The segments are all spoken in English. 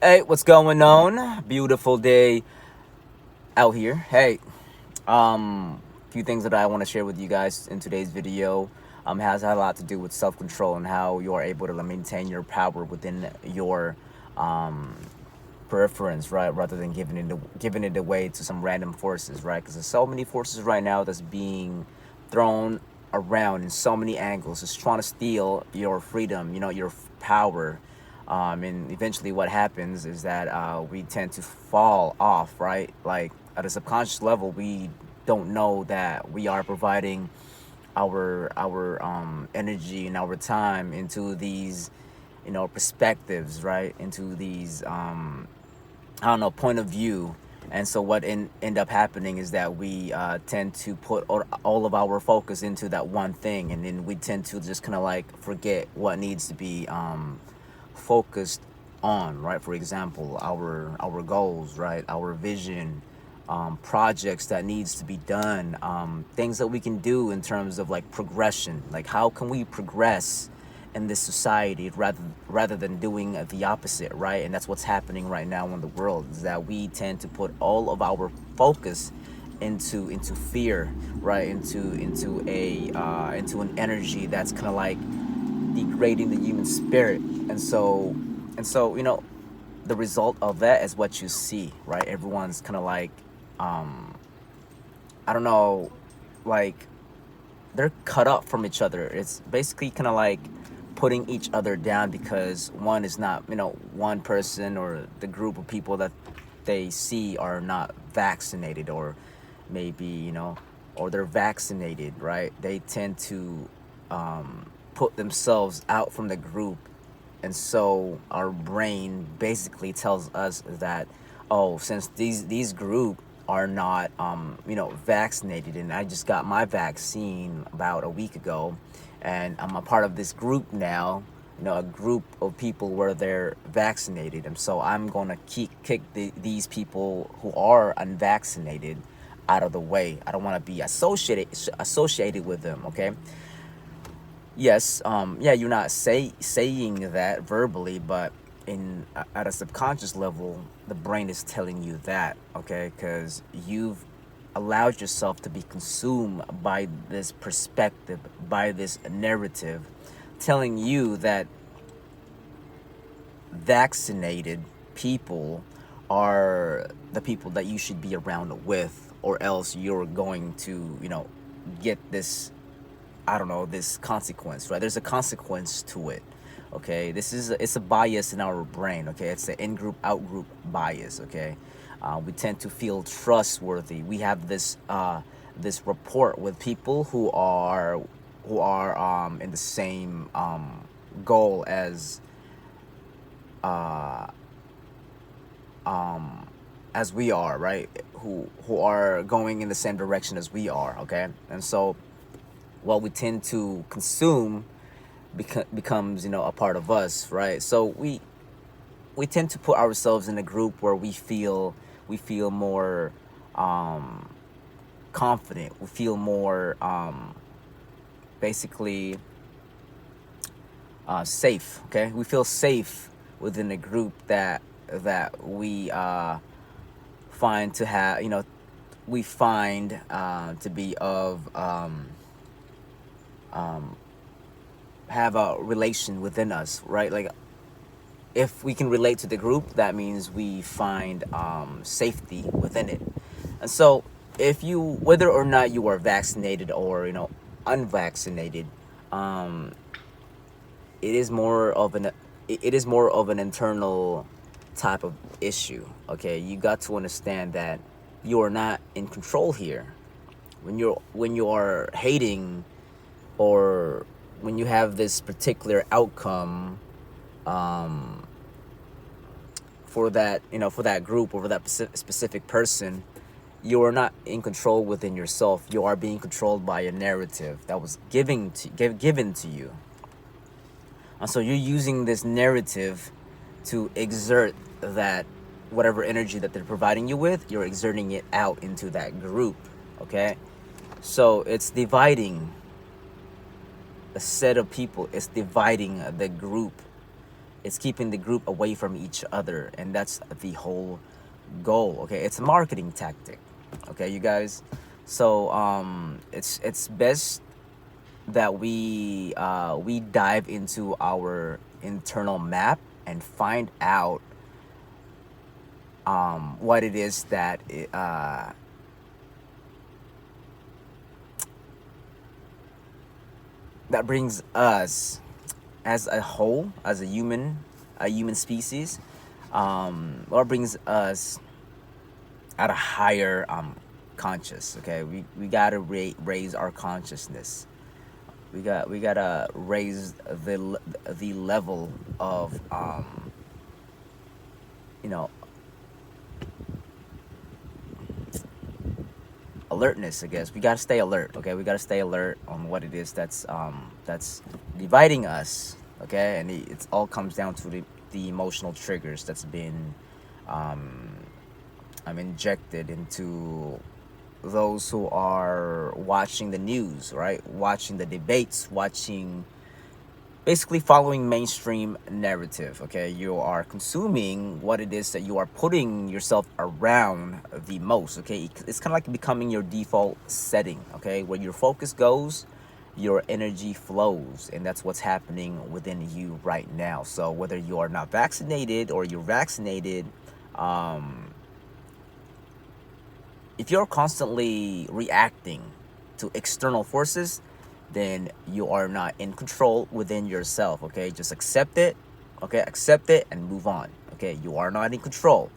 Hey, what's going on? Beautiful day out here. Hey, few things that I want to share with you guys in today's video has had a lot to do with self-control and how you are able to maintain your power within your um preference, right? Rather than giving it away to some random forces, right? Because there's so many forces right now that's being thrown around in so many angles. It's trying to steal your freedom, your power. And eventually, what happens is that we tend to fall off, right? Like at a subconscious level, we don't know that we are providing our energy and our time into these perspectives, right? Into these I don't know, point of view. And so what end up happening is that we tend to put all of our focus into that one thing, and then we tend to just kind of like forget what needs to be focused on, right? For example, our goals, right? Our vision, projects that needs to be done, things that we can do in terms of like progression, like how can we progress in this society rather than doing the opposite, right? And that's what's happening right now in the world, is that we tend to put all of our focus into fear, right? Into an energy that's kind of like degrading the human spirit. And so the result of that is what you see, right? Everyone's kind of like um I don't know, like they're cut up from each other. It's basically kind of like putting each other down because one is not, one person or the group of people that they see are not vaccinated, or maybe, or they're vaccinated, right? They tend to put themselves out from the group. And so our brain basically tells us that, oh, since these group are not vaccinated, and I just got my vaccine about a week ago, and I'm a part of this group now, a group of people where they're vaccinated, and so I'm gonna kick these people who are unvaccinated out of the way. I don't want to be associated with them. Okay. Yes, yeah, you're not saying that verbally, but at a subconscious level, the brain is telling you that, okay? Because you've allowed yourself to be consumed by this perspective, by this narrative, telling you that vaccinated people are the people that you should be around with, or else you're going to, get this, I don't know, this consequence, right? There's a consequence to it. Okay, it's a bias in our brain. Okay, it's the in-group out-group bias. Okay, we tend to feel trustworthy. We have this rapport with people who are in the same goal uh as we are, right? Who are going in the same direction as we are. Okay, and so what we tend to consume becomes a part of us, right? So we tend to put ourselves in a group where we feel more um confident. We feel more basically safe. Okay, we feel safe within a group that we find to have, we find to be of um have a relation within us, right? Like if we can relate to the group, that means we find safety within it. And so, if you, whether or not you are vaccinated or unvaccinated, um, it is more of an it is more of an internal type of issue. Okay, you got to understand that you are not in control here. When you are hating, or when you have this particular outcome um, for that group or for that specific person, you are not in control within yourself. You are being controlled by a narrative that was given to you. And so you're using this narrative to exert that, whatever energy that they're providing you with, you're exerting it out into that group. Okay, so it's dividing a set of people. It's dividing the group. It's keeping the group away from each other, and that's the whole goal. Okay, it's a marketing tactic. Okay, you guys. So it's best that we dive into our internal map and find out what it is that brings us as a whole, as a human species, what brings us at a higher conscious. Okay, we gotta raise our consciousness. We gotta raise the level of you know alertness. I guess we gotta stay alert. Okay, we gotta stay alert on what it is that's dividing us. Okay, and it all comes down to the emotional triggers that's been injected into those who are watching the news, right? Watching the debates, watching, basically following mainstream narrative. Okay, you are consuming what it is that you are putting yourself around the most. Okay, it's kind of like becoming your default setting. Okay, where your focus goes, your energy flows, and that's what's happening within you right now. So whether you are not vaccinated or you're vaccinated, if you're constantly reacting to external forces, then you are not in control within yourself. Okay, just accept it. Okay, accept it and move on. Okay, you are not in control.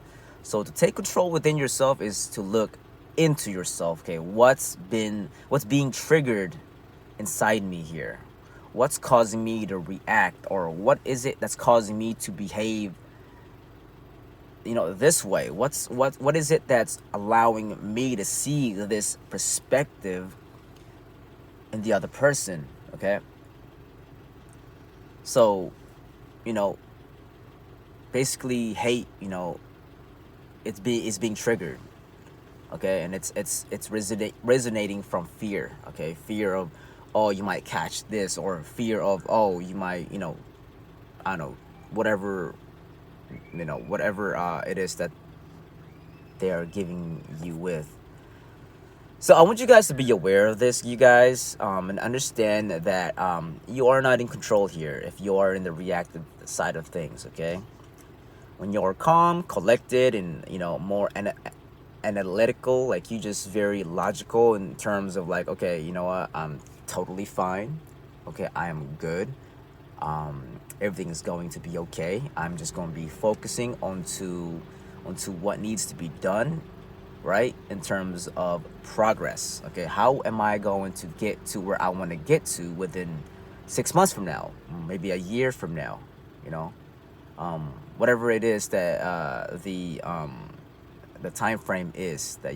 So to take control within yourself is to look into yourself. Okay, what's being triggered inside me here? What's causing me to react, or what is it that's causing me to behave this way? What is it that's allowing me to see this perspective in the other person? Okay, so you know basically hate, it's being triggered. Okay, and it's resonating from fear. Okay, fear of, oh, you might catch this, or fear of, oh, you might, I don't know, whatever, whatever it is that they are giving you with. So I want you guys to be aware of this, you guys, and understand that you are not in control here if you are in the reactive side of things. Okay, when you're calm, collected, and more analytical, like you just very logical in terms of like, okay, you know what, I'm totally fine. Okay, I am good. Everything is going to be okay. I'm just going to be focusing onto what needs to be done, right? In terms of progress. Okay, how am I going to get to where I want to get to within 6 months from now, maybe a year from now, you know, whatever it is that the time frame is that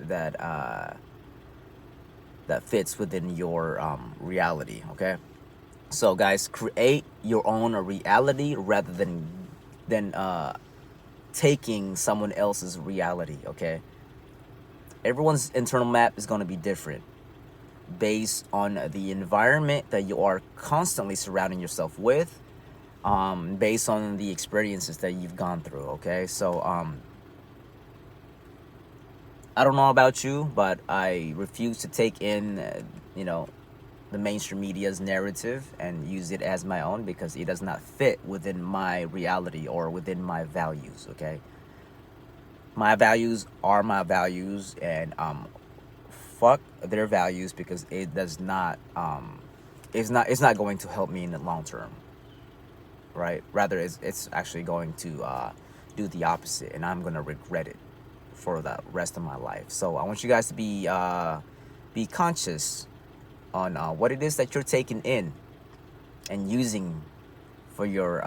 that uh, that fits within your reality. Okay, so guys, create your own reality rather than taking someone else's reality. Okay, everyone's internal map is going to be different based on the environment that you are constantly surrounding yourself with, based on the experiences that you've gone through. Okay, so I don't know about you, but I refuse to take in the mainstream media's narrative and use it as my own, because it does not fit within my reality or within my values. Okay, my values are my values, and fuck their values, because it does not it's not going to help me in the long term, right? Rather, it's actually going to do the opposite, and I'm gonna regret it for the rest of my life. So I want you guys to be conscious on what it is that you're taking in and using for your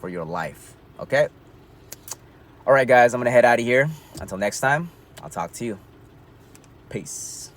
life. Okay. All right, guys, I'm gonna head out of here. Until next time, I'll talk to you. Peace.